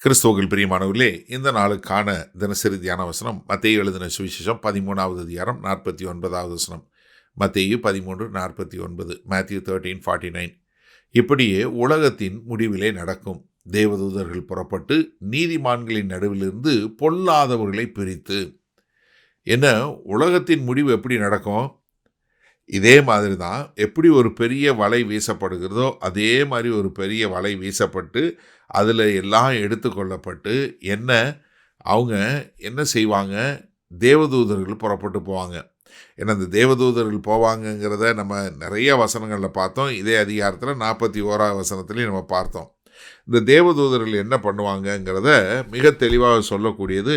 கிறிஸ்துவுக்குள் பிரியமானவர்களே, இந்த நாளுக்கான தினசரி தியான வசனம் மத்தேயு எழுதின சுவிசேஷம் 13வது அதிகாரம் 49வது வசனம். மத்தேயு 13:49, Matthew 13:49. இப்படியே உலகத்தின் முடிவிலே நடக்கும். தேவதூதர்கள் புறப்பட்டு நீதிமான்களின் நடுவிலிருந்து பொல்லாதவர்களை பிரித்து. என்ன, உலகத்தின் முடிவு எப்படி நடக்கும்? இதே மாதிரி தான். எப்படி ஒரு பெரிய வலை வீசப்படுகிறதோ அதே மாதிரி ஒரு பெரிய வலை வீசப்பட்டு அதில் எல்லாம் எடுத்துக்கொள்ளப்பட்டு அவங்க என்ன செய்வாங்க? தேவதூதர்கள் புறப்பட்டு போவாங்க. ஏன்னா அந்த தேவதூதர்கள் போவாங்கங்கிறத நம்ம நிறைய வசனங்களில் பார்த்தோம். இதே அதிகாரத்தில் 41வது வசனத்துலேயும் நம்ம பார்த்தோம். இந்த தேவதூதர்கள் என்ன பண்ணுவாங்கங்கிறத மிக தெளிவாக சொல்லக்கூடியது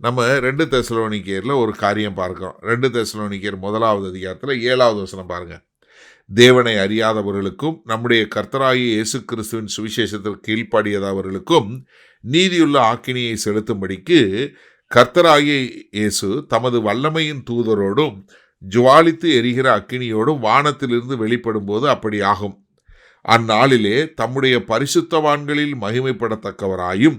நம்ம 2 தெசலோனிக்கேயரில் ஒரு காரியம் பார்க்கிறோம். 2 தெசலோனிக்கேயர் 1வது அதிகாரத்தில் 7வது வசனம் பாருங்க. தேவனை அறியாதவர்களுக்கும் நம்முடைய கர்த்தராகிய இயேசு கிறிஸ்துவின் சுவிசேஷத்திற்கு கீழ்ப்படியாதவர்களுக்கும் நீதியுள்ள ஆக்கினியை செலுத்தும்படிக்கு கர்த்தராகிய இயேசு தமது வல்லமையின் தூதரோடும் ஜுவாலித்து எரிகிற அக்கினியோடும் வானத்திலிருந்து வெளிப்படும் போது அப்படி ஆகும். அந்நாளிலே தம்முடைய பரிசுத்தவான்களில் மகிமைப்படத்தக்கவராயும்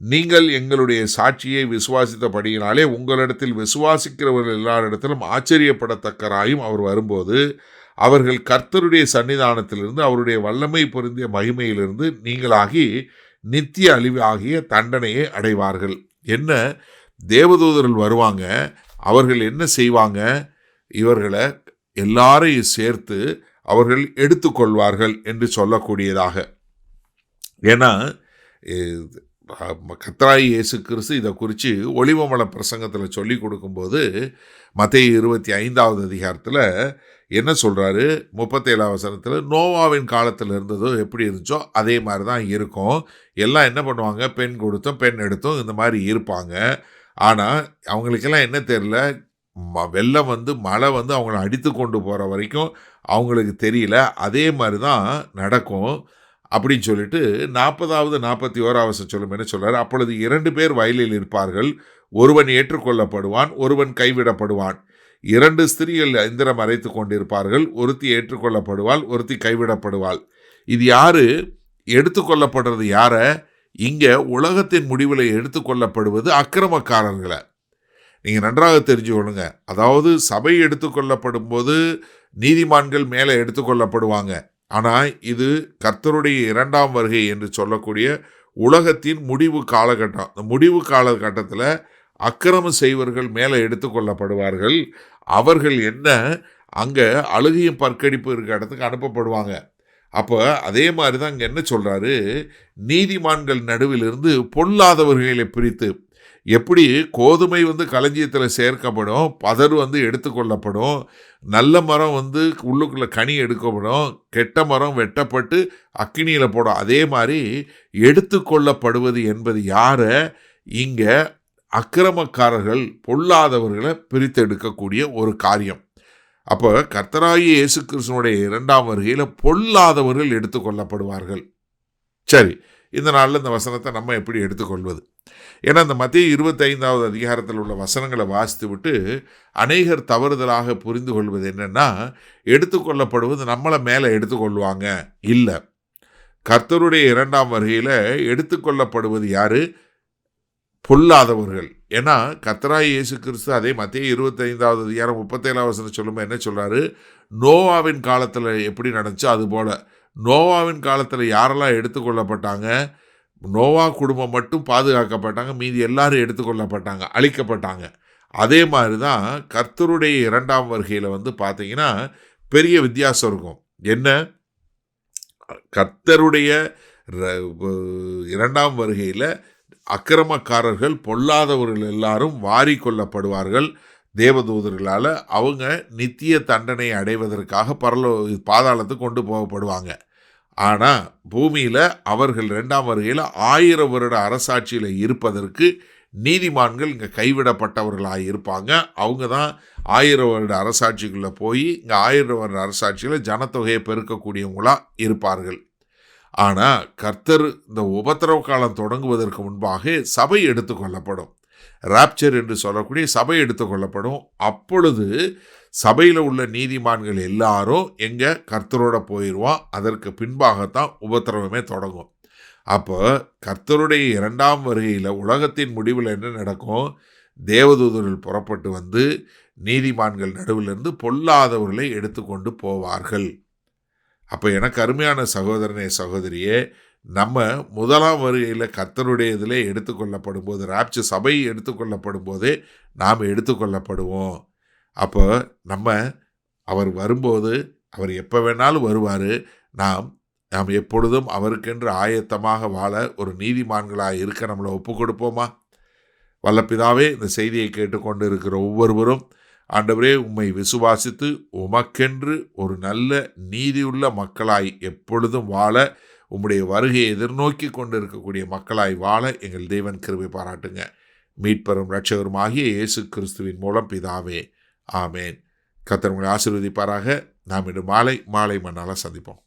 நீங்கள் எங்களுடைய சாட்சியை விசுவாசித்தபடியினாலே உங்களிடத்தில் விசுவாசிக்கிறவர்கள் எல்லாரிடத்திலும் ஆச்சரியப்படத்தக்கராயும் அவர் வரும்போது அவர்கள் கர்த்தருடைய சன்னிதானத்திலிருந்து அவருடைய வல்லமை பொருந்திய மகிமையிலிருந்து நீங்களாகி நித்திய அழிவு ஆகிய தண்டனையை அடைவார்கள். என்ன, தேவதூதர்கள் வருவாங்க. அவர்கள் என்ன செய்வாங்க? இவர்களை எல்லாரையும் சேர்த்து அவர்கள் எடுத்துக்கொள்வார்கள் என்று சொல்லக்கூடியதாக. ஏன்னா கர்த்தராகிய இயேசு கிறிஸ்து இதை குறித்து ஒலிவமல பிரசங்கத்தில் சொல்லி கொடுக்கும்போது மத்தேயு 25வது அதிகாரத்தில் என்ன சொல்கிறாரு? 37வது வசனத்தில், நோவாவின் காலத்தில் இருந்ததோ எப்படி இருந்துச்சோ அதே மாதிரி தான் இருக்கும். எல்லாம் என்ன பண்ணுவாங்க? பெண் கொடுத்தும் பெண் எடுத்தும் இந்த மாதிரி இருப்பாங்க. ஆனால் அவங்களுக்கெல்லாம் என்ன தெரியல, வெள்ளம் மழை அவங்கள அடித்து கொண்டு போகிற வரைக்கும் அவங்களுக்கு தெரியல. அதே மாதிரி தான் நடக்கும் அப்படின்னு சொல்லிட்டு 40வது 41வது சொல்லும் என்ன சொல்கிறார்? அப்பொழுது 2 பேர் வயலில் இருப்பார்கள், ஒருவன் ஏற்றுக்கொள்ளப்படுவான், ஒருவன் கைவிடப்படுவான். 2 ஸ்திரீகள் இந்திரம் அரைத்து கொண்டிருப்பார்கள், ஒருத்தி ஏற்றுக்கொள்ளப்படுவாள், ஒருத்தி கைவிடப்படுவாள். இது யாரு எடுத்துக்கொள்ளப்படுறது? யார? இங்கே உலகத்தின் முடிவில் எடுத்துக்கொள்ளப்படுவது அக்கிரமக்காரர்களை. நீங்கள் நன்றாக தெரிஞ்சுக்கொள்ளுங்க. அதாவது சபை எடுத்துக்கொள்ளப்படும் போது நீதிமான்கள் மேலே எடுத்துக்கொள்ளப்படுவாங்க. ஆனால் இது கர்த்தருடைய 2ஆம் வருகை என்று சொல்லக்கூடிய உலகத்தின் முடிவு காலகட்டம். இந்த முடிவு காலகட்டத்தில் அக்கிரமம் செய்வர்கள் மேலே எடுத்துக்கொள்ளப்படுவார்கள். அவர்கள் அங்கே அழுகையும் பற்கடிப்பு இருக்கிற இடத்துக்கு அனுப்பப்படுவாங்க. அப்போ அதே மாதிரி தான் இங்கே என்ன சொல்கிறாரு? நீதிமான்கள் நடுவிலிருந்து பொல்லாதவர்களை பிரித்து. எப்படி கோதுமை களஞ்சியத்தில் சேர்க்கப்படும், பதர் எடுத்துக்கொள்ளப்படும், நல்ல மரம் உள்ளுக்குள்ளே கனி எடுக்கப்படும், கெட்ட மரம் வெட்டப்பட்டு அக்கினியில் போடும். அதே மாதிரி எடுத்துக்கொள்ளப்படுவது என்பது யாரை? இங்கே அக்கிரமக்காரர்கள், பொல்லாதவர்களை பிரித்தெடுக்கக்கூடிய ஒரு காரியம். அப்போ கர்த்தராகிய இயேசு கிறிஸ்துவினுடைய 2ஆம் வருகையில் பொல்லாதவர்கள் எடுத்துக்கொள்ளப்படுவார்கள். சரி, இந்த நாளில் இந்த வசனத்தை நம்ம எப்படி எடுத்துக்கொள்வது? ஏன்னா இந்த மத்தேயு 25வது அதிகாரத்தில் உள்ள வசனங்களை வாசித்து விட்டு அநேகர் தவறுதலாக புரிந்து கொள்வது என்னென்னா, எடுத்துக்கொள்ளப்படுவது நம்மளை மேலே எடுத்துக்கொள்வாங்க. இல்லை, கர்த்தருடைய 2ஆம் வருகையில் எடுத்துக்கொள்ளப்படுவது யாரு? பொல்லாதவர்கள். ஏன்னா கர்த்தராகிய இயேசு கிறிஸ்து அதே மத்தேயு 25வது அதிகாரம் 37வது வசனம் சொல்லும்போது என்ன சொல்கிறாரு? நோவாவின் காலத்தில் எப்படி நடந்துச்சோ அதுபோல். நோவாவின் காலத்தில் யாரெல்லாம் எடுத்துக்கொள்ளப்பட்டாங்க? நோவா குடும்பம் மட்டும் பாதுகாக்கப்பட்டாங்க, மீதி எல்லாரும் எடுத்துக்கொள்ளப்பட்டாங்க, அழிக்கப்பட்டாங்க. அதே மாதிரி தான் கர்த்தருடைய 2ஆம் வருகையில் பார்த்தீங்கன்னா பெரிய வித்தியாசம் இருக்கும். என்ன, கர்த்தருடைய 2ஆம் வருகையில் அக்கிரமக்காரர்கள், பொல்லாதவர்கள் எல்லாரும் வாரி கொள்ளப்படுவார்கள் தேவதூதர்களால். அவங்க நித்திய தண்டனை அடைவதற்காக பாதாளத்துக்கு கொண்டு போகப்படுவாங்க. ஆனால் பூமியில் அவர்கள் 2ஆம் வருகையில் 1000 வருட அரசாட்சியில் இருப்பதற்கு நீதிமான்கள் இங்கே கைவிடப்பட்டவர்களாக இருப்பாங்க. அவங்க தான் 1000 வருட அரசாட்சிக்குள்ளே போய் இங்கே 1000 வருட அரசாட்சியில் ஜனத்தொகையை பெருக்கக்கூடியவங்களாக இருப்பார்கள். ஆனால் கர்த்தர் இந்த உபத்திரவ காலம் தொடங்குவதற்கு முன்பாக சபை எடுத்துக்கொள்ளப்படும். ராப்சர் என்று சொல்லக்கூடிய சபை எடுத்துக்கொள்ளப்படும். அப்பொழுது சபையில் உள்ள நீதிமான்கள் எல்லாரும் கர்த்தரோட போயிடுவான். அதற்கு பின்பாகத்தான் உபத்திரவமே தொடங்கும். அப்போ கர்த்தருடைய 2ஆம் வருகையில் உலகத்தின் முடிவில் என்ன நடக்கும்? தேவதூதர்கள் புறப்பட்டு வந்து நீதிமான்கள் நடுவிலிருந்து பொல்லாதவர்களை எடுத்துக்கொண்டு போவார்கள். அப்போ எனக்கு அருமையான சகோதரனே சகோதரியே, நம்ம 1ஆம் வருகையில் கர்த்தருடைய இதிலே எடுத்துக்கொள்ளப்படும் போது, ராப்சர் சபை எடுத்துக்கொள்ளப்படும் போதே நாம் எடுத்துக்கொள்ளப்படுவோம். அப்போ நம்ம அவர் வரும்போது, அவர் எப்போ வேணாலும் வருவார். நாம் எப்பொழுதும் அவருக்கென்று ஆயத்தமாக வாழ ஒரு நீதிமான்களாக இருக்க நம்மளை ஒப்பு கொடுப்போமா? வல்ல பிதாவே, இந்த செய்தியை கேட்டுக்கொண்டு இருக்கிற ஒவ்வொருவரும், ஆண்டவரே, உம்மை விசுவாசித்து உமக்கென்று ஒரு நல்ல நீதியுள்ள மக்களாய் எப்பொழுதும் வாழ, உம்முடைய வருகையை எதிர்நோக்கி கொண்டு இருக்கக்கூடிய மக்களாய் வாழ எங்கள் தேவன் கிருபை பாராட்டுங்க. மீட்பரும் இரட்சகரும் ஆகிய இயேசு கிறிஸ்துவின் மூலம் பிதாவே, ஆமேன். கர்த்தர் உங்களை ஆசீர்வதிப்பாராக. நாம் இன்று மாலை மண்ணால் சந்திப்போம்.